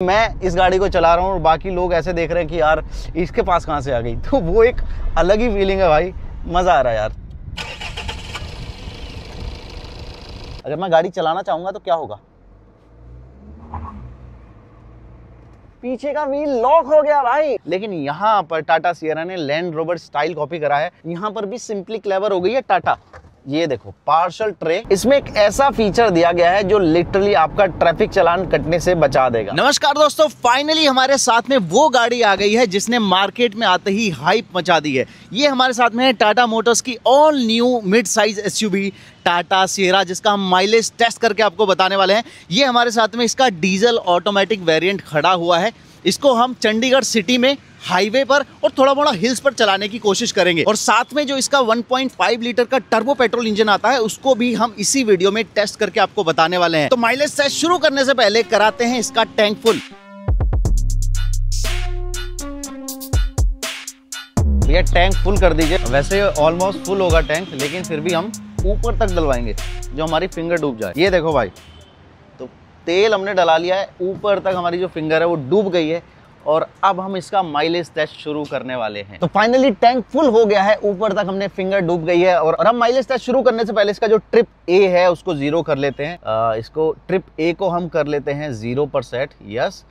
मैं इस गाड़ी को चला रहा हूँ और बाकी लोग ऐसे देख रहे हैं कि यार इसके पास कहाँ से आ गई, तो वो एक अलग ही फीलिंग है भाई, मजा आ रहा है यार। अगर मैं गाड़ी चलाना चाहूंगा तो क्या होगा, पीछे का व्हील लॉक हो गया भाई। लेकिन यहाँ पर टाटा सियरा ने लैंड रोवर स्टाइल कॉपी करा है, यहाँ पर भी सिंपली क्लेवर हो गई है टाटा। ये देखो पार्सल ट्रे, इसमें एक ऐसा फीचर दिया गया है जो लिटरली आपका ट्रैफिक चालान कटने से बचा देगा। नमस्कार दोस्तों, फाइनली हमारे साथ में वो गाड़ी आ गई है जिसने मार्केट में आते ही हाइप मचा दी है। ये हमारे साथ में है टाटा मोटर्स की all new mid size SUV Tata Sierra, जिसका हम माइलेज टेस्ट करके आपको बताने वाले हैं। ये हमारे साथ में इसका डीजल ऑटोमेटिक वेरिएंट खड़ा हुआ है। इसको हम चंडीगढ़ सिटी में हाईवे पर और थोड़ा मोड़ा हिल्स पर चलाने की कोशिश करेंगे, और साथ में जो इसका 1.5 लीटर का टर्बो पेट्रोल इंजन आता है उसको भी हम इसी वीडियो में टेस्ट करके आपको बताने वाले हैं। तो माइलेज टेस्ट शुरू करने से पहले कराते हैं इसका टैंक फुल। भैया टैंक फुल कर दीजिए। वैसे ऑलमोस्ट फुल होगा टैंक, लेकिन फिर भी हम ऊपर तक डलवाएंगे जो हमारी फिंगर डूब जाए। ये देखो भाई, तो तेल हमने डला लिया है, ऊपर तक हमारी जो फिंगर है वो डूब गई है, और अब हम इसका माइलेज टेस्ट शुरू करने वाले हैं। तो फाइनली टैंक फुल हो गया है, ऊपर तक हमने फिंगर डूब गई है, और हम माइलेज टेस्ट शुरू करने से पहले इसका जो ट्रिप ए है उसको 0 कर लेते हैं। इसको ट्रिप ए को हम कर लेते हैं 0 पर सेट, यस।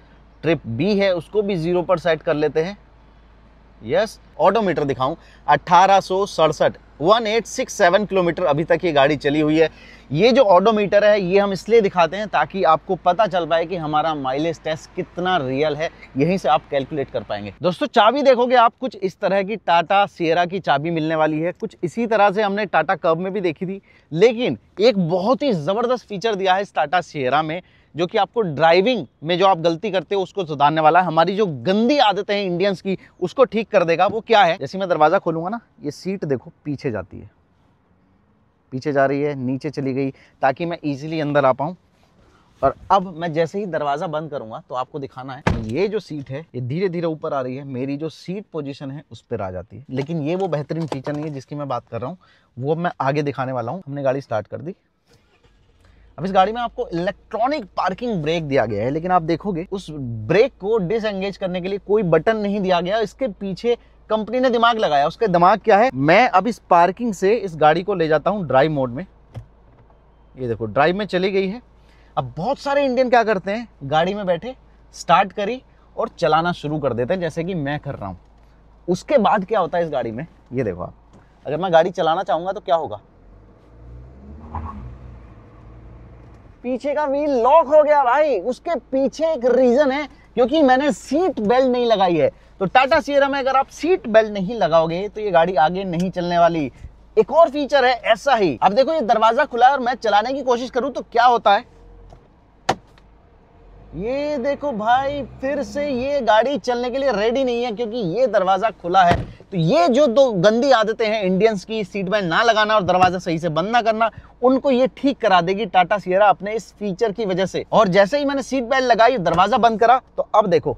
ट्रिप बी है उसको भी 0 पर सेट कर लेते हैं, यस। ऑडोमीटर दिखाऊं 1867 1867 किलोमीटर अभी तक ये गाड़ी चली हुई है। ये जो ऑडोमीटर है ये हम इसलिए दिखाते हैं ताकि आपको पता चल पाए कि हमारा माइलेज टेस्ट कितना रियल है, यहीं से आप कैलकुलेट कर पाएंगे। दोस्तों चाबी देखोगे आप कुछ इस तरह की टाटा सियरा की चाबी मिलने वाली है, कुछ इसी तरह से हमने टाटा कर्व में भी देखी थी, लेकिन एक बहुत ही जबरदस्त फीचर दिया है इस टाटा सियरा में, जो कि आपको ड्राइविंग में जो आप गलती करते हो उसको सुधारने वाला है। हमारी जो गंदी आदतें हैं इंडियंस की उसको ठीक कर देगा। वो क्या है, जैसे मैं दरवाजा खोलूंगा ना, ये सीट देखो पीछे जाती है, पीछे जा रही है, नीचे चली गई, ताकि मैं इजीली अंदर आ पाऊं। और अब मैं जैसे ही दरवाजा बंद करूंगा तो आपको दिखाना है, ये जो सीट है ये धीरे धीरे ऊपर आ रही है, मेरी जो सीट पोजीशन है उस पर आ जाती है। लेकिन ये वो बेहतरीन फीचर नहीं है जिसकी मैं बात कर रहा हूँ, वो मैं आगे दिखाने वाला हूँ। हमने गाड़ी स्टार्ट कर दी। अब इस गाड़ी में आपको इलेक्ट्रॉनिक पार्किंग ब्रेक दिया गया है, लेकिन आप देखोगे उस ब्रेक को डिसएंगेज करने के लिए कोई बटन नहीं दिया गया। इसके पीछे कंपनी ने दिमाग लगाया। उसका दिमाग क्या है, मैं अब इस पार्किंग से इस गाड़ी को ले जाता हूं ड्राइव मोड में। ये देखो ड्राइव में चली गई है। अब बहुत सारे इंडियन क्या करते हैं, गाड़ी में बैठे स्टार्ट करी और चलाना शुरू कर देते हैं, जैसे कि मैं कर रहा हूं। उसके बाद क्या होता है इस गाड़ी में, ये देखो आप, अगर मैं गाड़ी चलाना चाहूंगा तो क्या होगा, पीछे का व्हील लॉक हो गया भाई। उसके पीछे एक रीजन है, क्योंकि मैंने सीट बेल्ट नहीं लगाई है। तो टाटा सियरा में अगर आप सीट बेल्ट नहीं लगाओगे तो ये गाड़ी आगे नहीं चलने वाली। एक और फीचर है ऐसा ही, अब देखो ये दरवाजा खुला है और मैं चलाने की कोशिश करूं तो क्या होता है, ये देखो भाई फिर से ये गाड़ी चलने के लिए रेडी नहीं है, क्योंकि ये दरवाजा खुला है। तो ये जो दो गंदी आदतें हैं इंडियंस की, सीट बेल्ट ना लगाना और दरवाजा सही से बंद ना करना, उनको ये ठीक करा देगी टाटा सियरा अपने इस फीचर की वजह से। और जैसे ही मैंने सीट बेल्ट लगाई, दरवाजा बंद करा, तो अब देखो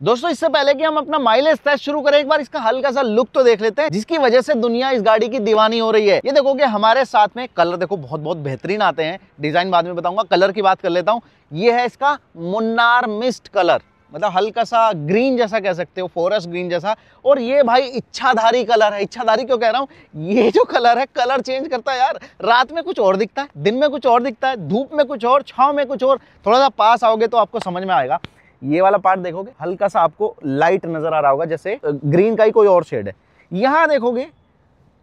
दोस्तों, इससे पहले कि हम अपना माइलेज टेस्ट शुरू करें, एक बार इसका हल्का सा लुक तो देख लेते हैं, जिसकी वजह से दुनिया इस गाड़ी की दीवानी हो रही है। ये देखोगे हमारे साथ में कलर देखो बहुत बहुत बेहतरीन आते हैं, डिजाइन बाद में बताऊंगा। कलर की बात कर लेता हूं, ये है इसका मुन्नार मिस्ट कलर, मतलब हल्का सा ग्रीन जैसा कह सकते हो, फॉरेस्ट ग्रीन जैसा। और ये भाई इच्छाधारी कलर है। इच्छाधारी क्यों कह रहा हूं, ये जो कलर है कलर चेंज करता है यार, रात में कुछ और दिखता है, दिन में कुछ और दिखता है, धूप में कुछ और, छांव में कुछ और। थोड़ा सा पास आओगे तो आपको समझ में आएगा। ये वाला पार्ट देखोगे हल्का सा आपको लाइट नजर आ रहा होगा, जैसे ग्रीन का ही कोई और शेड है। यहां देखोगे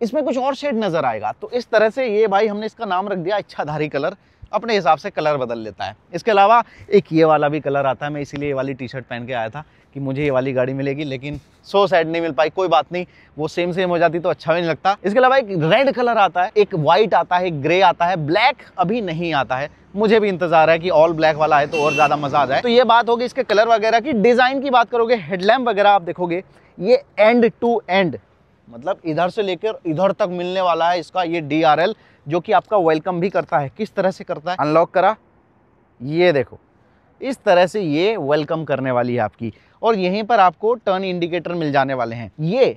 इसमें कुछ और शेड नजर आएगा। तो इस तरह से ये भाई हमने इसका नाम रख दिया इच्छाधारी कलर, अपने हिसाब से कलर बदल लेता है। इसके अलावा एक ये वाला भी कलर आता है, मैं इसीलिए ये वाली टी शर्ट पहन के आया था कि मुझे ये वाली गाड़ी मिलेगी, लेकिन सो सैड नहीं मिल पाई। कोई बात नहीं, वो सेम हो जाती तो अच्छा भी नहीं लगता। इसके अलावा एक रेड कलर आता है, एक व्हाइट आता है, एक ग्रे आता है, ब्लैक अभी नहीं आता है। मुझे भी इंतजार है कि ऑल ब्लैक वाला है तो और ज्यादा मजा आ जाए। तो ये बात होगी इसके कलर वगैरह की। डिजाइन की बात करोगे, हेडलैम्प वगैरह आप देखोगे, ये एंड टू एंड, मतलब इधर से लेकर इधर तक मिलने वाला है इसका ये DRL, जो कि आपका वेलकम भी करता है। किस तरह से करता है, अनलॉक करा, ये देखो इस तरह से ये वेलकम करने वाली है आपकी। और यहीं पर आपको टर्न इंडिकेटर मिल जाने वाले हैं। ये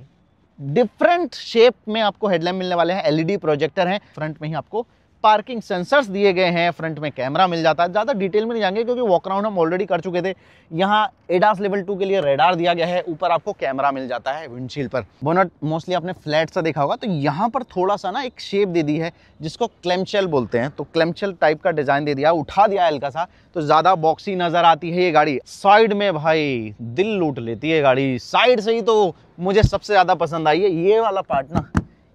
डिफरेंट शेप में आपको हेडलैम्प मिलने वाले हैं, LED प्रोजेक्टर हैं। फ्रंट में ही आपको पार्किंग सेंसर्स दिए गए हैं, फ्रंट में कैमरा मिल जाता है। ज़्यादा डिटेल में नहीं जाएंगे क्योंकि वॉक अराउंड हम ऑलरेडी कर चुके थे। यहाँ एडास लेवल 2 के लिए रेडार दिया गया है, ऊपर आपको कैमरा मिल जाता है विंडशील्ड पर। बोनट मोस्टली आपने फ्लैट सा देखा होगा, तो यहाँ पर थोड़ा सा ना एक शेप दे दी है जिसको क्लैम्पशेल बोलते हैं, तो क्लैम्पशेल टाइप का डिजाइन दे दिया, उठा दिया हल्का सा, तो ज़्यादा बॉक्सी नजर आती है ये गाड़ी। साइड में भाई दिल लूट लेती है गाड़ी, साइड से ही तो मुझे सबसे ज़्यादा पसंद आई है ये वाला पार्ट ना।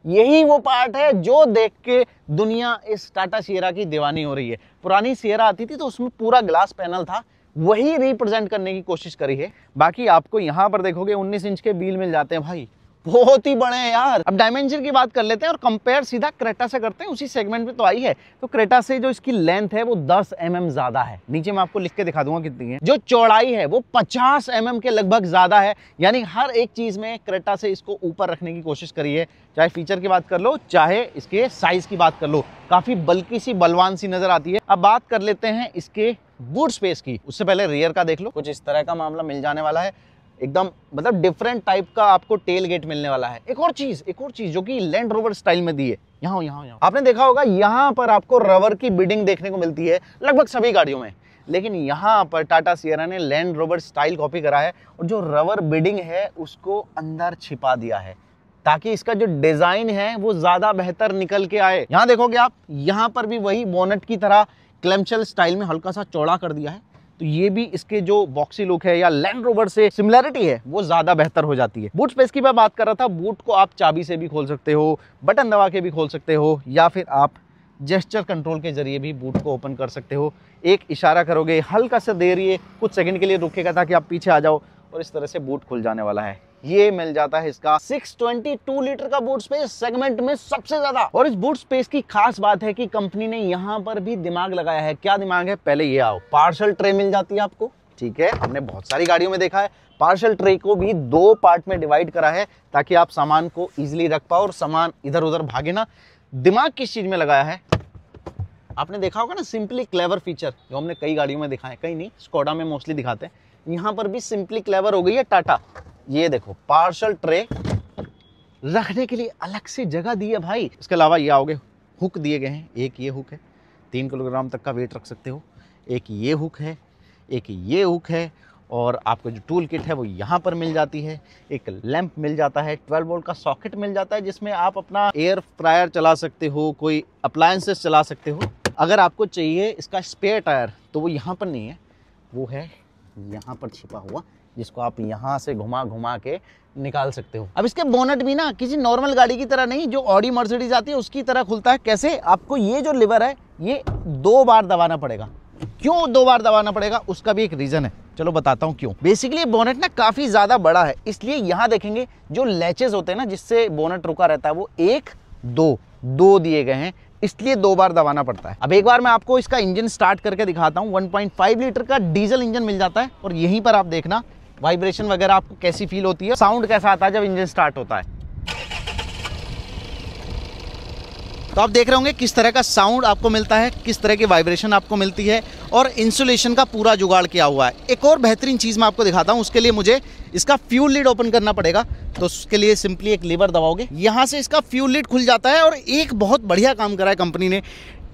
यही वो पार्ट है जो देख के दुनिया इस टाटा सिएरा की दीवानी हो रही है। पुरानी सिएरा आती थी तो उसमें पूरा ग्लास पैनल था, वही रिप्रेजेंट करने की कोशिश करी है। बाकी आपको यहाँ पर देखोगे 19 इंच के व्हील मिल जाते हैं भाई, बहुत ही बड़े हैं यार। अब डायमेंशन की बात कर लेते हैं और कंपेयर सीधा क्रेटा से करते हैं, उसी सेगमेंट में तो आई है। तो क्रेटा से जो इसकी लेंथ है वो 10 mm ज्यादा है, नीचे मैं आपको लिख के दिखा दूंगा कितनी है। जो चौड़ाई है वो 50 mm के लगभग ज्यादा है, यानी हर एक चीज में क्रेटा से इसको ऊपर रखने की कोशिश करी है। चाहे फीचर की बात कर लो, चाहे इसके साइज की बात कर लो, काफी बल्कि सी बलवान सी नजर आती है। अब बात कर लेते हैं इसके बूट स्पेस की, उससे पहले रियर का देख लो, कुछ इस तरह का मामला मिल जाने वाला है। एकदम मतलब डिफरेंट टाइप का आपको टेल गेट मिलने वाला है। एक और चीज जो कि लैंड रोवर स्टाइल में दी है, यहाँ आपने देखा होगा, यहाँ पर आपको रबर की बिडिंग देखने को मिलती है लगभग सभी गाड़ियों में, लेकिन यहाँ पर टाटा सिएरा ने लैंड रोवर स्टाइल कॉपी करा है और जो रबर बिडिंग है उसको अंदर छिपा दिया है ताकि इसका जो डिजाइन है वो ज्यादा बेहतर निकल के आए। यहाँ देखोगे आप, यहाँ पर भी वही बोनट की तरह क्लैम्पशेल स्टाइल में हल्का सा चौड़ा कर दिया है, तो ये भी इसके जो बॉक्सी लुक है या लैंड रोवर से सिमिलरिटी है वो ज्यादा बेहतर हो जाती है। बूट स्पेस की मैं बात कर रहा था, बूट को आप चाबी से भी खोल सकते हो, बटन दबा के भी खोल सकते हो, या फिर आप जेस्चर कंट्रोल के जरिए भी बूट को ओपन कर सकते हो। एक इशारा करोगे, हल्का सा देर ये कुछ सेकंड के लिए रुकेगा ताकि आप पीछे आ जाओ और इस तरह से बूट खुल जाने वाला है। ये मिल जाता है इसका 622 लीटर का बूट स्पेस, सेगमेंट में सबसे ज्यादा। और इस बूट स्पेस की खास बात है कि कंपनी ने यहाँ पर भी दिमाग लगाया है। क्या दिमाग है? पहले ये आओ, पार्सल ट्रे मिल जाती है आपको, ठीक है, हमने बहुत सारी गाड़ियों में देखा है। पार्सल ट्रे को भी 2 पार्ट में डिवाइड करा है ताकि आप सामान को इजिली रख पाओ और सामान इधर उधर भागे ना। दिमाग किस चीज में लगाया है? आपने देखा होगा ना सिंपली क्लेवर फीचर, जो हमने कई गाड़ियों में दिखा है, कहीं नहीं, स्कोडा में मोस्टली दिखाते हैं, यहाँ पर भी सिंपली क्लेवर हो गई है टाटा। ये देखो, पार्सल ट्रे रखने के लिए अलग से जगह दी है भाई। इसके अलावा ये आओगे, हुक दिए गए हैं, एक ये हुक है, 3 किलोग्राम तक का वेट रख सकते हो, एक ये हुक है, एक ये हुक है, और आपको जो टूल किट है वो यहाँ पर मिल जाती है। एक लैंप मिल जाता है, 12 वोल्ट का सॉकेट मिल जाता है जिसमें आप अपना एयर फ्रायर चला सकते हो, कोई अप्लायंसेस चला सकते हो। अगर आपको चाहिए इसका स्पेयर टायर तो वो यहाँ पर नहीं है, वो है यहाँ पर छिपा हुआ, जिसको आप यहाँ से घुमा घुमा के निकाल सकते हो। अब इसके बोनट भी ना किसी नॉर्मल गाड़ी की तरह नहीं, जो ऑडी मर्सिडीज आती है उसकी तरह खुलता है। कैसे? आपको ये जो लिवर है ये 2 बार दबाना पड़ेगा। क्यों 2 बार दबाना पड़ेगा? उसका भी एक रीजन है, चलो बताता हूँ क्यों। बेसिकली बोनट ना काफी ज्यादा बड़ा है, इसलिए यहाँ देखेंगे जो लैचेस होते हैं ना जिससे बोनट रुका रहता है वो 1, 2 दिए गए हैं, इसलिए 2 बार दबाना पड़ता है। अब एक बार मैं आपको इसका इंजन स्टार्ट करके दिखाता हूँ। 1.5 लीटर का डीजल इंजन मिल जाता है और यहीं पर आप देखना वाइब्रेशन वगैरह आपको कैसी फील होती है, साउंड कैसा आता है जब इंजन स्टार्ट होता है। तो आप देख रहे होंगे किस तरह का साउंड आपको मिलता है, किस तरह की वाइब्रेशन आपको मिलती है, और इंसुलेशन का पूरा जुगाड़ किया हुआ है। एक और बेहतरीन चीज़ मैं आपको दिखाता हूँ, उसके लिए मुझे इसका फ्यूल लीड ओपन करना पड़ेगा। तो उसके लिए सिंपली एक लीवर दबाओगे, यहाँ से इसका फ्यूल लीड खुल जाता है। और एक बहुत बढ़िया काम करा है कंपनी ने,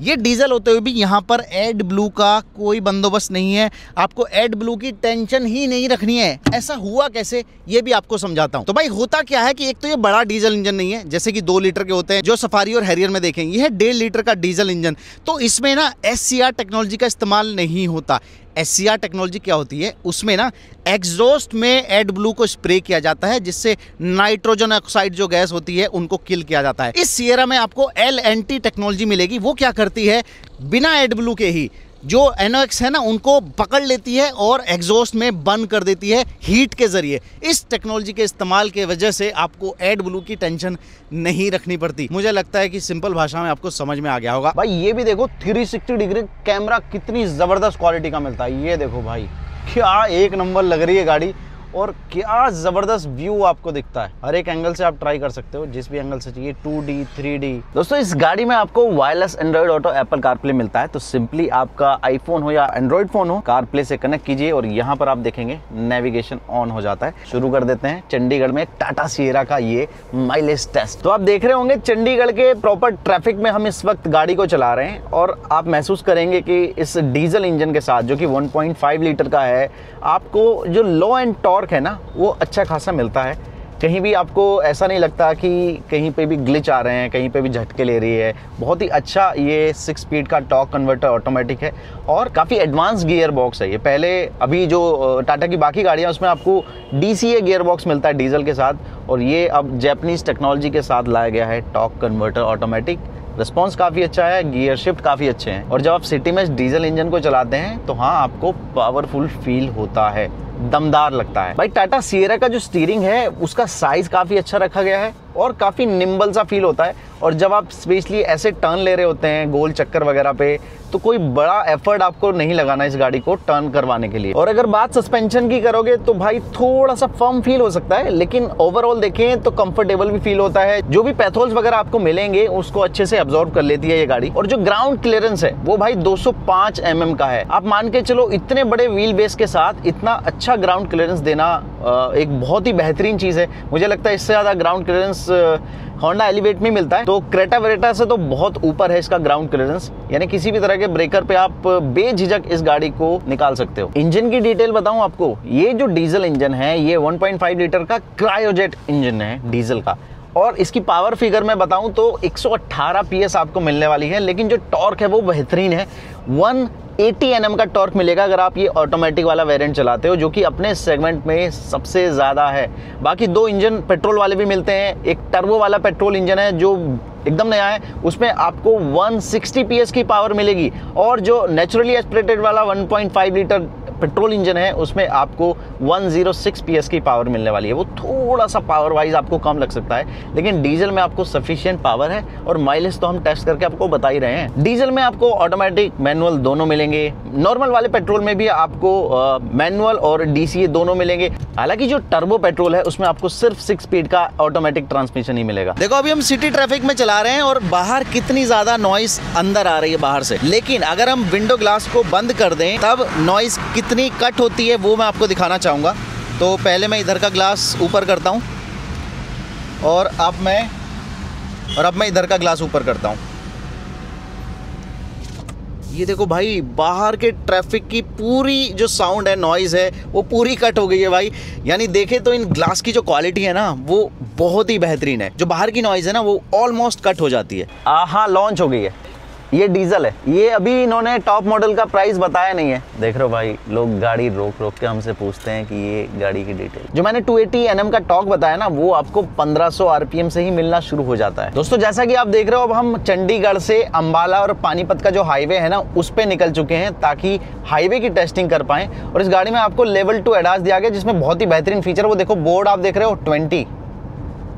ये डीजल होते हुए भी यहाँ पर एड ब्लू का कोई बंदोबस्त नहीं है, आपको एड ब्लू की टेंशन ही नहीं रखनी है। ऐसा हुआ कैसे ये भी आपको समझाता हूँ। तो भाई होता क्या है कि एक तो ये बड़ा डीजल इंजन नहीं है जैसे कि 2 लीटर के होते हैं जो सफारी और हैरियर में देखेंगे, ये है 1.5 लीटर का डीजल इंजन। तो इसमें ना SCR टेक्नोलॉजी का इस्तेमाल नहीं होता। SCR टेक्नोलॉजी क्या होती है? उसमें ना एग्जॉस्ट में एड ब्लू को स्प्रे किया जाता है जिससे नाइट्रोजन ऑक्साइड जो गैस होती है उनको किल किया जाता है। इस सिएरा में आपको LNT टेक्नोलॉजी मिलेगी। वो क्या करती है? बिना एड ब्लू के ही जो NOx है ना उनको पकड़ लेती है और एग्जॉस्ट में बर्न कर देती है हीट के जरिए। इस टेक्नोलॉजी के इस्तेमाल के वजह से आपको एड ब्लू की टेंशन नहीं रखनी पड़ती। मुझे लगता है कि सिंपल भाषा में आपको समझ में आ गया होगा। भाई ये भी देखो 360 डिग्री कैमरा कितनी जबरदस्त क्वालिटी का मिलता है। ये देखो भाई क्या एक नंबर लग रही है गाड़ी। और क्या ज़बरदस्त व्यू आपको दिखता है। हर एक एंगल से आप ट्राई कर सकते हो, जिस भी एंगल से चाहिए, 2D 3D। दोस्तों इस गाड़ी में आपको wireless Android auto Apple CarPlay मिलता है। तो सिंपली आपका आईफोन हो या एंड्रॉइड फोन हो, कारप्ले से कनेक्ट कीजिए और यहाँ पर आप देखेंगे नेविगेशन ऑन हो जाता है। शुरू कर देते हैं चंडीगढ़ में टाटा सिएरा का ये माइलेज टेस्ट। तो आप देख रहे होंगे चंडीगढ़ के प्रॉपर ट्रैफिक में हम इस वक्त गाड़ी को चला रहे हैं और आप महसूस करेंगे कि इस डीजल इंजन के साथ, जो कि 1.5 लीटर का है, आपको जो लो एंड टॉर्क है ना वो अच्छा खासा मिलता है। कहीं भी आपको ऐसा नहीं लगता कि कहीं पे भी ग्लिच आ रहे हैं, कहीं पे भी झटके ले रही है। बहुत ही अच्छा ये 6 स्पीड का टॉर्क कन्वर्टर ऑटोमेटिक है और काफ़ी एडवांस गियर बॉक्स है ये। पहले अभी जो टाटा की बाकी गाड़ियाँ उसमें आपको DCA गियर बॉक्स मिलता है डीजल के साथ, और ये अब जापानीज टेक्नोलॉजी के साथ लाया गया है टॉर्क कन्वर्टर ऑटोमेटिक। रिस्पॉन्स काफ़ी अच्छा है, गियर शिफ्ट काफ़ी अच्छे हैं, और जब आप सिटी में डीजल इंजन को चलाते हैं तो हाँ आपको पावरफुल फील होता है, दमदार लगता है। भाई टाटा सिएरा का जो स्टीयरिंग है उसका साइज काफ़ी अच्छा रखा गया है और काफ़ी निम्बल सा फील होता है। और जब आप स्पेशली ऐसे टर्न ले रहे होते हैं गोल चक्कर वगैरह पे, तो कोई बड़ा एफर्ट आपको नहीं लगाना इस गाड़ी को टर्न करवाने के लिए। और अगर बात सस्पेंशन की करोगे तो भाई थोड़ा सा फर्म फील हो सकता है, लेकिन ओवरऑल देखें तो कंफर्टेबल भी फील होता है। जो भी पैथोल्स वगैरह आपको मिलेंगे उसको अच्छे से अब्सॉर्ब कर लेती है ये गाड़ी। और जो ग्राउंड क्लियरेंस है वो भाई 205 mm का है। आप मान के चलो इतने बड़े व्हील बेस के साथ इतना अच्छा ग्राउंड क्लियरेंस देना एक बहुत ही बेहतरीन चीज़ है। मुझे लगता है इससे ज़्यादा ग्राउंड क्लियरेंस होंडा एलिवेट में मिलता है। तो क्रेटा वेरेटा से तो बहुत ऊपर है इसका ग्राउंड क्लियरेंस, यानी किसी भी तरह के ब्रेकर पे आप बेझिझक इस गाड़ी को निकाल सकते हो। इंजन की डिटेल बताऊं आपको, ये जो डीजल इंजन है ये 1.5 लीटर का क्रायोजेट इंजन है डीजल का, और इसकी पावर फिगर मैं बताऊं तो 118 PS आपको मिलने वाली है। लेकिन जो टॉर्क है वो बेहतरीन है, 180 Nm का टॉर्क मिलेगा अगर आप ये ऑटोमेटिक वाला वेरिएंट चलाते हो, जो कि अपने सेगमेंट में सबसे ज़्यादा है। बाकी 2 इंजन पेट्रोल वाले भी मिलते हैं। एक टर्बो वाला पेट्रोल इंजन है जो एकदम नया है, उसमें आपको 160 PS की पावर मिलेगी, और जो नेचुरली एस्पिरेटेड वाला 1.5 लीटर पेट्रोल इंजन है उसमें आपको 106 PS की पावर मिलने वाली है। वो थोड़ा सा पावर वाइज आपको कम लग सकता है, लेकिन डीजल में आपको सफिशिएंट पावर है, और माइलेज तो हम टेस्ट करके आपको बता ही रहे हैं। डीजल में आपको ऑटोमेटिक मैनुअल दोनों मिलेंगे, नॉर्मल वाले पेट्रोल में भी आपको मैनुअल और DCA दोनों मिलेंगे। हालांकि जो टर्बो पेट्रोल है उसमें आपको सिर्फ 6 स्पीड का ऑटोमेटिक ट्रांसमिशन ही मिलेगा। देखो अभी हम सिटी ट्रैफिक में चला रहे हैं और बाहर कितनी ज्यादा नॉइस अंदर आ रही है बाहर से, लेकिन अगर हम विंडो ग्लास को बंद कर दें तब नॉइस कितनी कट होती है वो मैं आपको दिखाना चाहूँगा। तो पहले मैं इधर का ग्लास ऊपर करता हूँ और अब मैं इधर का ग्लास ऊपर करता हूँ। ये देखो भाई बाहर के ट्रैफिक की पूरी जो साउंड है, नॉइज़ है, वो पूरी कट हो गई है भाई। यानी देखे तो इन ग्लास की जो क्वालिटी है ना वो बहुत ही बेहतरीन है। जो बाहर की नॉइज़ है ना वो ऑलमोस्ट कट हो जाती है। हाँ लॉन्च हो गई है। ये डीजल है, ये अभी इन्होंने टॉप मॉडल का प्राइस बताया नहीं है। देख रहे हो भाई लोग गाड़ी रोक रोक के हमसे पूछते हैं कि ये गाड़ी की डिटेल। जो मैंने 280 Nm का टॉर्क बताया ना वो आपको 1500 RPM से ही मिलना शुरू हो जाता है। दोस्तों जैसा कि आप देख रहे हो अब हम चंडीगढ़ से अंबाला और पानीपत का जो हाईवे है ना उस पे निकल चुके हैं ताकि हाईवे की टेस्टिंग कर पाएं। और इस गाड़ी में आपको लेवल 2 एडास दिया गया जिसमें बहुत ही बेहतरीन फीचर, वो देखो बोर्ड आप देख रहे हो 20,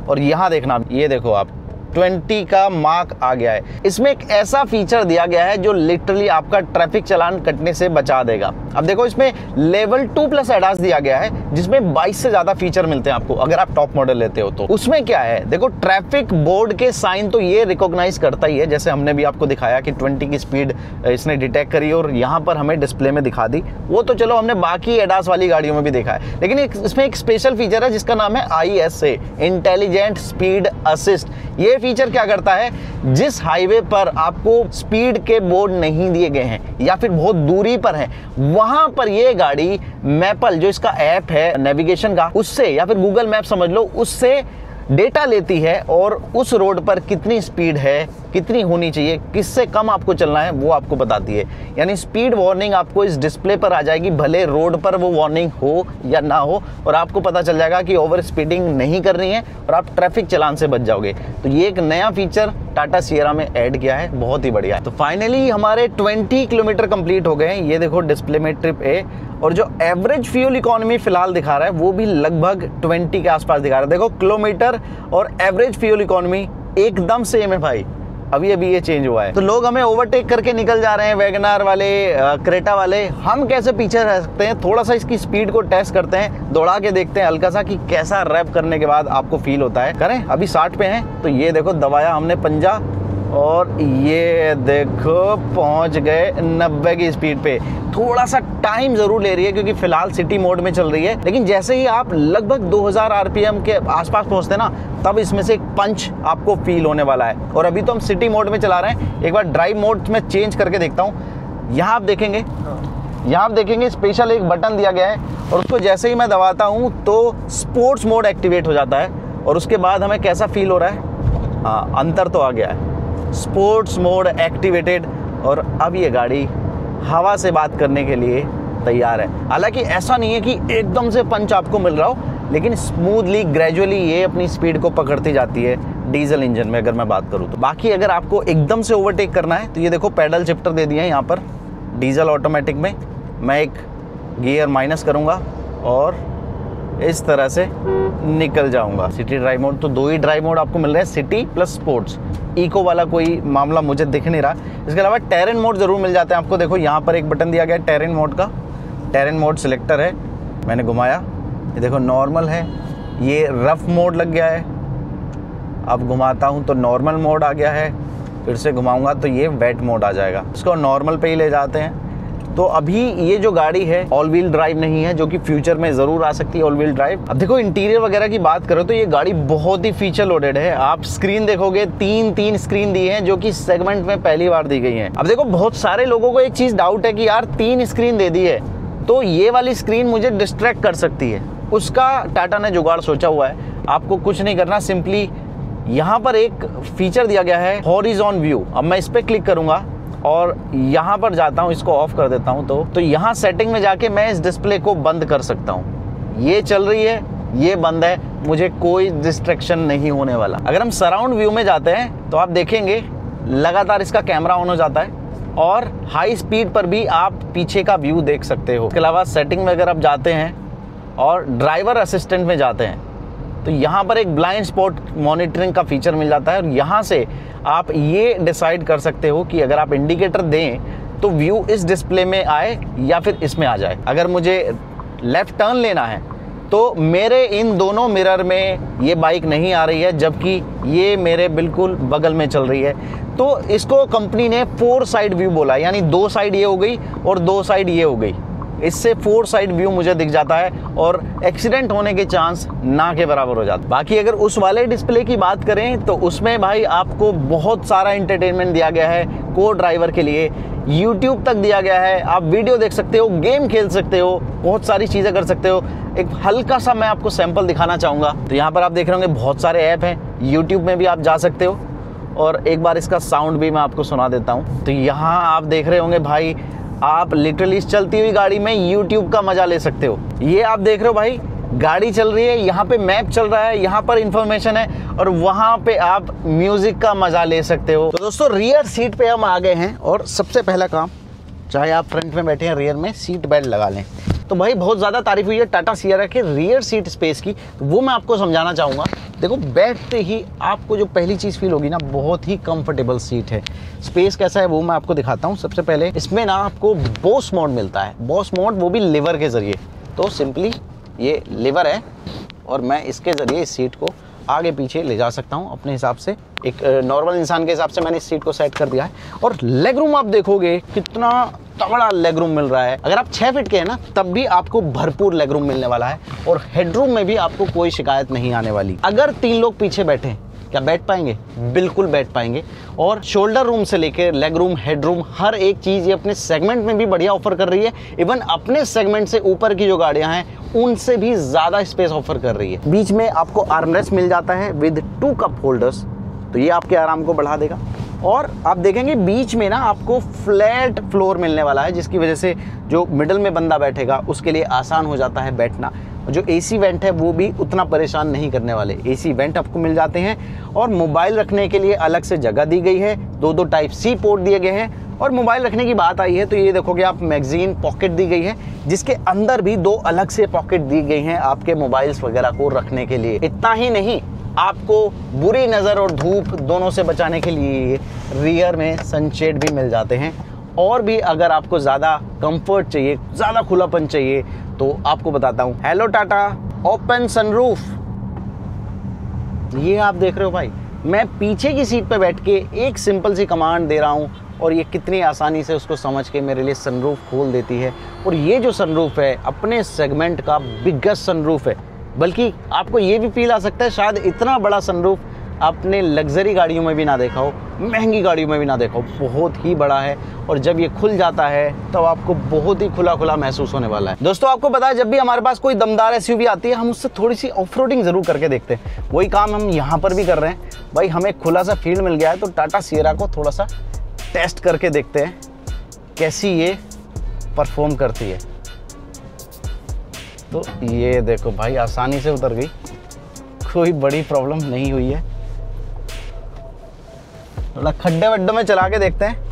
और यहाँ देखना ये देखो आप 20 का मार्क आ गया है। इसमें एक ऐसा फीचर दिया गया है जो लिटरली आपका ट्रैफिक चालान कटने से बचा देगा। अब देखो इसमें लेवल 2 प्लस एडास दिया गया है जिसमें 22 से ज्यादा फीचर मिलते हैं आपको अगर आप टॉप मॉडल लेते हो। तो उसमें क्या है देखो, ट्रैफिक बोर्ड के साइन तो ये रिकॉग्नाइज करता ही है, जैसे हमने भी आपको दिखाया कि 20 की स्पीड इसने डिटेक्ट करी और यहाँ पर हमें डिस्प्ले में दिखा दी। वो तो चलो हमने बाकी एडास वाली गाड़ियों में भी देखा है, लेकिन इसमें एक स्पेशल फीचर है जिसका नाम है ISA, इंटेलिजेंट स्पीड असिस्ट। ये फीचर क्या करता है, जिस हाईवे पर आपको स्पीड के बोर्ड नहीं दिए गए हैं या फिर बहुत दूरी पर है, वहां पर ये गाड़ी मैपल जो इसका ऐप है नेविगेशन का, उससे या फिर गूगल मैप समझ लो, उससे डेटा लेती है और उस रोड पर कितनी स्पीड है, कितनी होनी चाहिए, किससे कम आपको चलना है वो आपको बताती है। यानी स्पीड वार्निंग आपको इस डिस्प्ले पर आ जाएगी, भले रोड पर वो वार्निंग हो या ना हो, और आपको पता चल जाएगा कि ओवर स्पीडिंग नहीं करनी है और आप ट्रैफिक चालान से बच जाओगे। तो ये एक नया फीचर टाटा सिएरा में ऐड किया है, बहुत ही बढ़िया। तो फाइनली हमारे 20 किलोमीटर कंप्लीट हो गए हैं। ये देखो डिस्प्ले में ट्रिप ए, और जो एवरेज फ्यूल इकोनॉमी फिलहाल दिखा रहा है वो भी लगभग 20 के आसपास दिखा रहा है। देखो किलोमीटर और एवरेज फ्यूल इकोनॉमी एकदम सेम है भाई, अभी अभी ये चेंज हुआ है। तो लोग हमें ओवरटेक करके निकल जा रहे हैं, वैगनार वाले, क्रेटा वाले। हम कैसे पीछे रह सकते हैं? थोड़ा सा इसकी स्पीड को टेस्ट करते हैं, दौड़ा के देखते हैं हल्का सा कि कैसा रैप करने के बाद आपको फील होता है। करें, अभी 60 पे हैं तो ये देखो दबाया हमने पंजा और ये देखो पहुंच गए 90 की स्पीड पे। थोड़ा सा टाइम जरूर ले रही है क्योंकि फिलहाल सिटी मोड में चल रही है, लेकिन जैसे ही आप लगभग 2000 आरपीएम के आसपास पहुंचते हैं ना, तब इसमें से एक पंच आपको फील होने वाला है। और अभी तो हम सिटी मोड में चला रहे हैं, एक बार ड्राइव मोड में चेंज करके देखता हूँ। यहाँ आप देखेंगे स्पेशल एक बटन दिया गया है और उसको जैसे ही मैं दबाता हूँ तो स्पोर्ट्स मोड एक्टिवेट हो जाता है। और उसके बाद हमें कैसा फील हो रहा है? हाँ, अंतर तो आ गया है, स्पोर्ट्स मोड एक्टिवेटेड। और अब ये गाड़ी हवा से बात करने के लिए तैयार है। हालांकि ऐसा नहीं है कि एकदम से पंच आपको मिल रहा हो, लेकिन स्मूथली ग्रेजुअली ये अपनी स्पीड को पकड़ती जाती है डीजल इंजन में, अगर मैं बात करूँ तो। बाकी अगर आपको एकदम से ओवरटेक करना है तो ये देखो पेडल शिफ्टर दे दिए हैं यहाँ पर डीजल ऑटोमेटिक में। मैं एक गियर माइनस करूँगा और इस तरह से निकल जाऊंगा। सिटी ड्राइव मोड, तो 2 ही ड्राइव मोड आपको मिल रहे हैं, सिटी प्लस स्पोर्ट्स। इको वाला कोई मामला मुझे दिख नहीं रहा। इसके अलावा टेरेन मोड जरूर मिल जाते हैं आपको। देखो यहाँ पर एक बटन दिया गया है टेरेन मोड का, टेरेन मोड सिलेक्टर है, मैंने घुमाया, ये देखो नॉर्मल है, ये रफ मोड लग गया है। अब घुमाता हूँ तो नॉर्मल मोड आ गया है, फिर से घुमाऊंगा तो ये वेट मोड आ जाएगा। इसको नॉर्मल पे ही ले जाते हैं। तो अभी ये जो गाड़ी है ऑल व्हील ड्राइव नहीं है, जो कि फ्यूचर में जरूर आ सकती है ऑल व्हील ड्राइव। अब देखो इंटीरियर वगैरह की बात करो तो ये गाड़ी बहुत ही फीचर लोडेड है। आप स्क्रीन देखोगे, 3 स्क्रीन दी है जो कि सेगमेंट में पहली बार दी गई है। अब देखो बहुत सारे लोगों को एक चीज डाउट है कि यार 3 स्क्रीन दे दी है तो ये वाली स्क्रीन मुझे डिस्ट्रैक्ट कर सकती है। उसका टाटा ने जुगाड़ सोचा हुआ है। आपको कुछ नहीं करना, सिंपली यहाँ पर एक फीचर दिया गया है हॉरिजॉन व्यू। अब मैं इस पर क्लिक करूंगा और यहाँ पर जाता हूँ, इसको ऑफ कर देता हूँ तो यहाँ सेटिंग में जाके मैं इस डिस्प्ले को बंद कर सकता हूँ। ये चल रही है, ये बंद है, मुझे कोई डिस्ट्रैक्शन नहीं होने वाला। अगर हम सराउंड व्यू में जाते हैं तो आप देखेंगे लगातार इसका कैमरा ऑन हो जाता है और हाई स्पीड पर भी आप पीछे का व्यू देख सकते हो। इसके अलावा सेटिंग में अगर आप जाते हैं और ड्राइवर असिस्टेंट में जाते हैं तो यहाँ पर एक ब्लाइंड स्पॉट मॉनिटरिंग का फीचर मिल जाता है और यहाँ से आप ये डिसाइड कर सकते हो कि अगर आप इंडिकेटर दें तो व्यू इस डिस्प्ले में आए या फिर इसमें आ जाए। अगर मुझे लेफ्ट टर्न लेना है तो मेरे इन दोनों मिरर में ये बाइक नहीं आ रही है, जबकि ये मेरे बिल्कुल बगल में चल रही है। तो इसको कंपनी ने 4 साइड व्यू बोला, यानी 2 साइड ये हो गई और 2 साइड ये हो गई। इससे 4 साइड व्यू मुझे दिख जाता है और एक्सीडेंट होने के चांस ना के बराबर हो जाता। बाकी अगर उस वाले डिस्प्ले की बात करें तो उसमें भाई आपको बहुत सारा एंटरटेनमेंट दिया गया है को ड्राइवर के लिए। YouTube तक दिया गया है, आप वीडियो देख सकते हो, गेम खेल सकते हो, बहुत सारी चीज़ें कर सकते हो। एक हल्का सा मैं आपको सैंपल दिखाना चाहूँगा। तो यहाँ पर आप देख रहे होंगे बहुत सारे ऐप हैं, YouTube में भी आप जा सकते हो। और एक बार इसका साउंड भी मैं आपको सुना देता हूँ। तो यहाँ आप देख रहे होंगे भाई, आप लिटरली इस चलती हुई गाड़ी में YouTube का मजा ले सकते हो। ये आप देख रहे हो भाई, गाड़ी चल रही है, यहाँ पे मैप चल रहा है, यहाँ पर इंफॉर्मेशन है और वहाँ पे आप म्यूजिक का मजा ले सकते हो। तो दोस्तों रियर सीट पे हम आ गए हैं और सबसे पहला काम, चाहे आप फ्रंट में बैठे हैं, रियर में सीट बेल्ट लगा लें। तो भाई बहुत ज़्यादा तारीफ हुई है टाटा सियरा के रियर सीट स्पेस की, तो वो मैं आपको समझाना चाहूँगा। देखो बैठते ही आपको जो पहली चीज़ फील होगी ना, बहुत ही कंफर्टेबल सीट है। स्पेस कैसा है वो मैं आपको दिखाता हूँ। सबसे पहले इसमें ना आपको बॉस मोड मिलता है, बॉस मोड वो भी लिवर के ज़रिए। तो सिंपली ये लिवर है और मैं इसके ज़रिए इस सीट को आगे पीछे ले जा सकता हूँ अपने हिसाब से। एक नॉर्मल इंसान के हिसाब से मैंने इस सीट को सेट कर दिया है। और लेग रूम आप देखोगे कितना तगड़ा लेग रूम मिल रहा है। अगर आप 6 फीट के हैं ना तब भी आपको भरपूर लेग रूम मिलने वाला है और हेडरूम में भी आपको कोई शिकायत नहीं आने वाली। अगर 3 लोग पीछे बैठे हैं, क्या बैठ पाएंगे? बिल्कुल बैठ पाएंगे। और शोल्डर रूम से लेकर लेग रूम, हेडरूम, हर एक चीज़ ये अपने सेगमेंट में भी बढ़िया ऑफर कर रही है। इवन अपने सेगमेंट से ऊपर की जो गाड़ियां हैं उनसे भी ज़्यादा स्पेस ऑफर कर रही है। बीच में आपको आर्मरेस्ट मिल जाता है विद 2 कप होल्डर्स, तो ये आपके आराम को बढ़ा देगा। और आप देखेंगे बीच में ना आपको फ्लैट फ्लोर मिलने वाला है, जिसकी वजह से जो मिडल में बंदा बैठेगा उसके लिए आसान हो जाता है बैठना। जो एसी वेंट है वो भी उतना परेशान नहीं करने वाले। एसी वेंट आपको मिल जाते हैं और मोबाइल रखने के लिए अलग से जगह दी गई है। 2 टाइप सी पोर्ट दिए गए हैं। और मोबाइल रखने की बात आई है तो ये देखोगे आप मैगजीन पॉकेट दी गई है, जिसके अंदर भी 2 अलग से पॉकेट दी गई हैं आपके मोबाइल्स वगैरह को रखने के लिए। इतना ही नहीं, आपको बुरी नज़र और धूप दोनों से बचाने के लिए रियर में सनशेड भी मिल जाते हैं। और भी अगर आपको ज़्यादा कंफर्ट चाहिए, ज़्यादा खुलापन चाहिए, तो आपको बताता हूँ, हेलो टाटा ओपन सनरूफ। ये आप देख रहे हो भाई, मैं पीछे की सीट पे बैठ के एक सिंपल सी कमांड दे रहा हूँ और ये कितनी आसानी से उसको समझ के मेरे लिए सनरूफ खोल देती है। और ये जो सनरूफ है अपने सेगमेंट का बिगेस्ट सनरूफ है, बल्कि आपको ये भी फील आ सकता है शायद इतना बड़ा सनरूफ आपने लग्जरी गाड़ियों में भी ना देखा हो, महंगी गाड़ियों में भी ना देखा हो। बहुत ही बड़ा है और जब ये खुल जाता है तब तो आपको बहुत ही खुला खुला महसूस होने वाला है। दोस्तों आपको पता है, जब भी हमारे पास कोई दमदार एसयूवी आती है हम उससे थोड़ी सी ऑफरोडिंग जरूर करके देखते हैं। वही काम हम यहाँ पर भी कर रहे हैं भाई। हमें खुला सा फील्ड मिल गया है तो टाटा सिएरा को थोड़ा सा टेस्ट करके देखते हैं कैसी ये परफॉर्म करती है। तो ये देखो भाई, आसानी से उतर गई, कोई बड़ी प्रॉब्लम नहीं हुई है। थोड़ा खड्डे वड्डों में चला के देखते हैं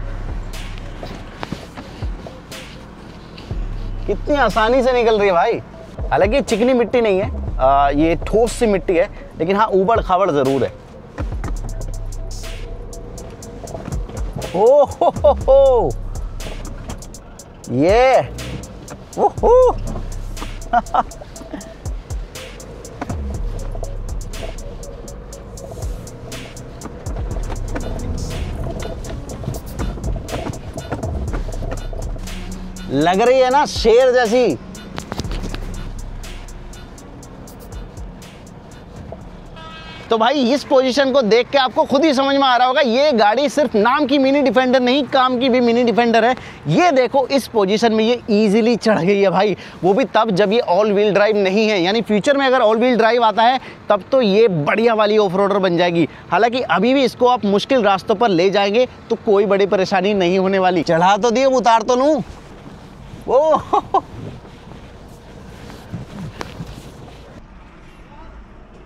कितनी आसानी से निकल रही है भाई। हालांकि चिकनी मिट्टी नहीं है, ये ठोस सी मिट्टी है, लेकिन हाँ ऊबड़ खाबड़ जरूर है। ओ हो ये ओहो लग रही है ना शेर जैसी। तो भाई इस पोजीशन को देख के आपको खुद ही समझ में आ रहा होगा, ये गाड़ी सिर्फ नाम की मिनी डिफेंडर नहीं, काम की भी मिनी डिफेंडर है। ये देखो इस पोजीशन में ये इजीली चढ़ गई है भाई, वो भी तब जब ये ऑल व्हील ड्राइव नहीं है। यानी फ्यूचर में अगर ऑल व्हील ड्राइव आता है तब तो ये बढ़िया वाली ऑफ रोडर बन जाएगी। हालांकि अभी भी इसको आप मुश्किल रास्तों पर ले जाएंगे तो कोई बड़ी परेशानी नहीं होने वाली। चढ़ा तो दिए, उतार तो लूं। वो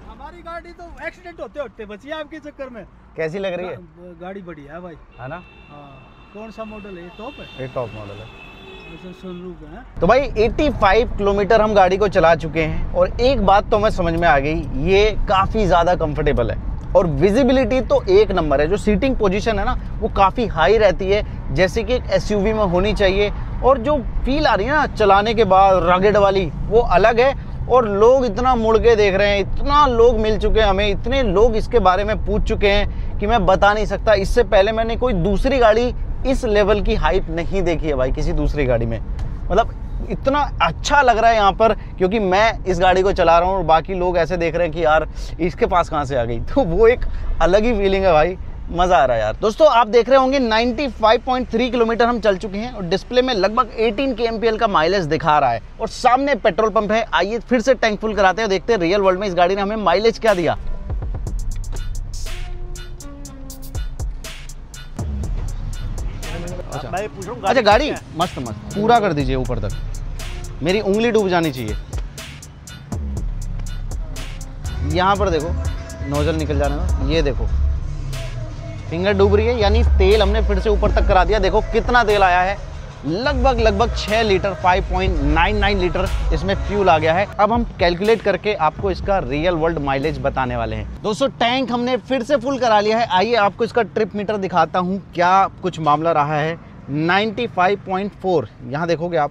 हमारी गाड़ी तो एक्सीडेंट होते होते बची है आपके चक्कर में। कैसी लग रही है गाड़ी? बढ़िया है भाई, है ना? हाँ। कौन सा मॉडल है? ये टॉप है? ये टॉप मॉडल है। सनरूफ है। तो भाई 85 किलोमीटर हम गाड़ी को चला चुके हैं और एक बात तो हमें समझ में आ गई, ये काफ़ी ज़्यादा कंफर्टेबल है और विजिबिलिटी तो एक नंबर है। जो सीटिंग पोजीशन है ना वो काफ़ी हाई रहती है, जैसे कि एक एसयूवी में होनी चाहिए। और जो फील आ रही है ना चलाने के बाद रगड़ वाली, वो अलग है। और लोग इतना मुड़ के देख रहे हैं, इतना लोग मिल चुके हैं हमें, इतने लोग इसके बारे में पूछ चुके हैं कि मैं बता नहीं सकता। इससे पहले मैंने कोई दूसरी गाड़ी इस लेवल की हाइप नहीं देखी है भाई किसी दूसरी गाड़ी में। मतलब इतना अच्छा लग रहा है यहाँ पर, क्योंकि मैं इस गाड़ी को चला रहा हूँ और बाकी लोग ऐसे देख रहे हैं कि यार इसके पास कहाँ से आ गई। तो वो एक अलग ही फीलिंग है भाई, मज़ा आ रहा है यार। दोस्तों आप देख रहे होंगे 95.3 किलोमीटर हम चल चुके हैं और डिस्प्ले में लगभग 18 kmpl का माइलेज दिखा रहा है और सामने पेट्रोल पंप है। आइए फिर से टैंक फुल कराते हैं, देखते हैं रियल वर्ल्ड में इस गाड़ी ने हमें माइलेज क्या दिया। अच्छा गाड़ी मस्त मस्त पूरा कर दीजिए ऊपर तक, मेरी उंगली डूब जानी चाहिए। यहाँ पर देखो नोजल निकल जाने में, ये देखो फिंगर डूब रही है, यानी तेल हमने फिर से ऊपर तक करा दिया। देखो कितना तेल आया है, लगभग 6 लीटर, 5.99 लीटर इसमें फ्यूल आ गया है। अब हम कैलकुलेट करके आपको इसका रियल वर्ल्ड माइलेज बताने वाले हैं। दोस्तों टैंक हमने फिर से फुल करा लिया है। आइए आपको इसका ट्रिप मीटर दिखाता हूँ क्या कुछ मामला रहा है। 95.4 यहाँ देखोगे आप,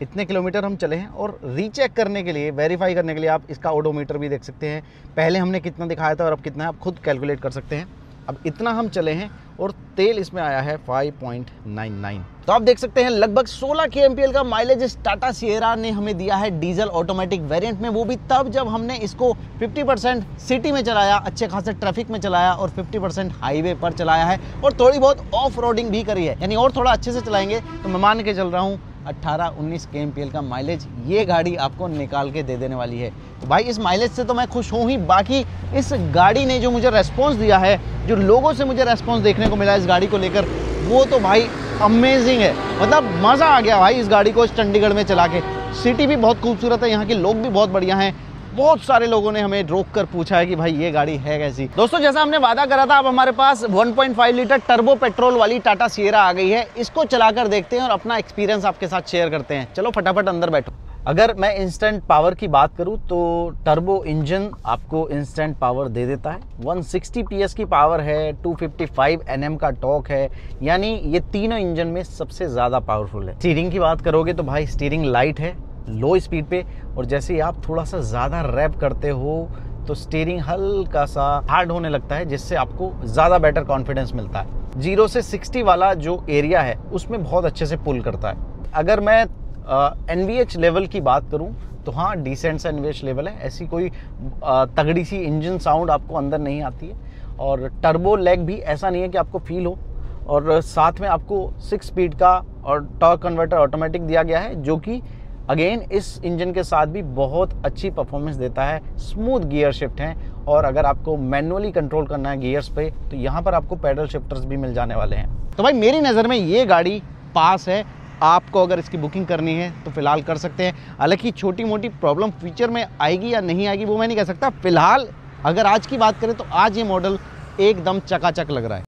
इतने किलोमीटर हम चले हैं। और रीचेक करने के लिए, वेरीफाई करने के लिए आप इसका ओडोमीटर भी देख सकते हैं। पहले हमने कितना दिखाया था और अब कितना है आप खुद कैलकुलेट कर सकते हैं। अब इतना हम चले हैं और तेल इसमें आया है 5.99। तो आप देख सकते हैं लगभग 16 kmpl का माइलेज इस टाटा सिएरा ने हमें दिया है डीजल ऑटोमेटिक वेरिएंट में। वो भी तब जब हमने इसको 50% सिटी में चलाया, अच्छे खासे ट्रैफिक में चलाया और 50% हाईवे पर चलाया है और थोड़ी बहुत ऑफ रोडिंग भी करी है। यानी और थोड़ा अच्छे से चलाएंगे तो मैं मान के चल रहा हूँ 18-19 kmpl का माइलेज ये गाड़ी आपको निकाल के दे देने वाली है। तो भाई इस माइलेज से तो मैं खुश हूँ ही, बाकी इस गाड़ी ने जो मुझे रेस्पॉन्स दिया है, जो लोगों से मुझे रेस्पॉन्स देखने को मिला इस गाड़ी को लेकर, वो तो भाई अमेजिंग है। मतलब मज़ा आ गया भाई इस गाड़ी को इस चंडीगढ़ में चला के। सिटी भी बहुत खूबसूरत है, यहाँ के लोग भी बहुत बढ़िया हैं। बहुत सारे लोगों ने हमें रोक कर पूछा है कि भाई ये गाड़ी है कैसी। दोस्तों जैसा हमने वादा करा था, अब हमारे पास 1.5 लीटर टर्बो पेट्रोल वाली टाटा सिएरा आ गई है। इसको चलाकर देखते हैं और अपना एक्सपीरियंस आपके साथ शेयर करते हैं। चलो फटाफट अंदर बैठो। अगर मैं इंस्टेंट पावर की बात करूं तो टर्बो इंजन आपको इंस्टेंट पावर दे देता है। 160 PS की पावर है, 255 Nm का टॉर्क है, यानी ये तीनों इंजन में सबसे ज़्यादा पावरफुल है। स्टीयरिंग की बात करोगे तो भाई स्टीयरिंग लाइट है, लो स्पीड पे, और जैसे ही आप थोड़ा सा ज़्यादा रैप करते हो तो स्टीयरिंग हल्का सा हार्ड होने लगता है, जिससे आपको ज़्यादा बेटर कॉन्फिडेंस मिलता है। 0 से 60 वाला जो एरिया है उसमें बहुत अच्छे से पुल करता है। अगर मैं NVH लेवल की बात करूं तो हाँ, डिसेंट सा NVH लेवल है, ऐसी कोई तगड़ी सी इंजन साउंड आपको अंदर नहीं आती है, और टर्बो लैग भी ऐसा नहीं है कि आपको फील हो, और साथ में आपको 6 स्पीड का और टॉर्क कन्वर्टर ऑटोमेटिक दिया गया है, जो कि अगेन इस इंजन के साथ भी बहुत अच्छी परफॉर्मेंस देता है। स्मूथ गियर शिफ्ट हैं, और अगर आपको मैनुअली कंट्रोल करना है गियर्स पे तो यहाँ पर आपको पैडल शिफ्टर्स भी मिल जाने वाले हैं। तो भाई मेरी नज़र में ये गाड़ी पास है। आपको अगर इसकी बुकिंग करनी है तो फिलहाल कर सकते हैं। हालांकि छोटी मोटी प्रॉब्लम फ्यूचर में आएगी या नहीं आएगी वो मैं नहीं कह सकता। फिलहाल अगर आज की बात करें तो आज ये मॉडल एकदम चकाचक लग रहा है।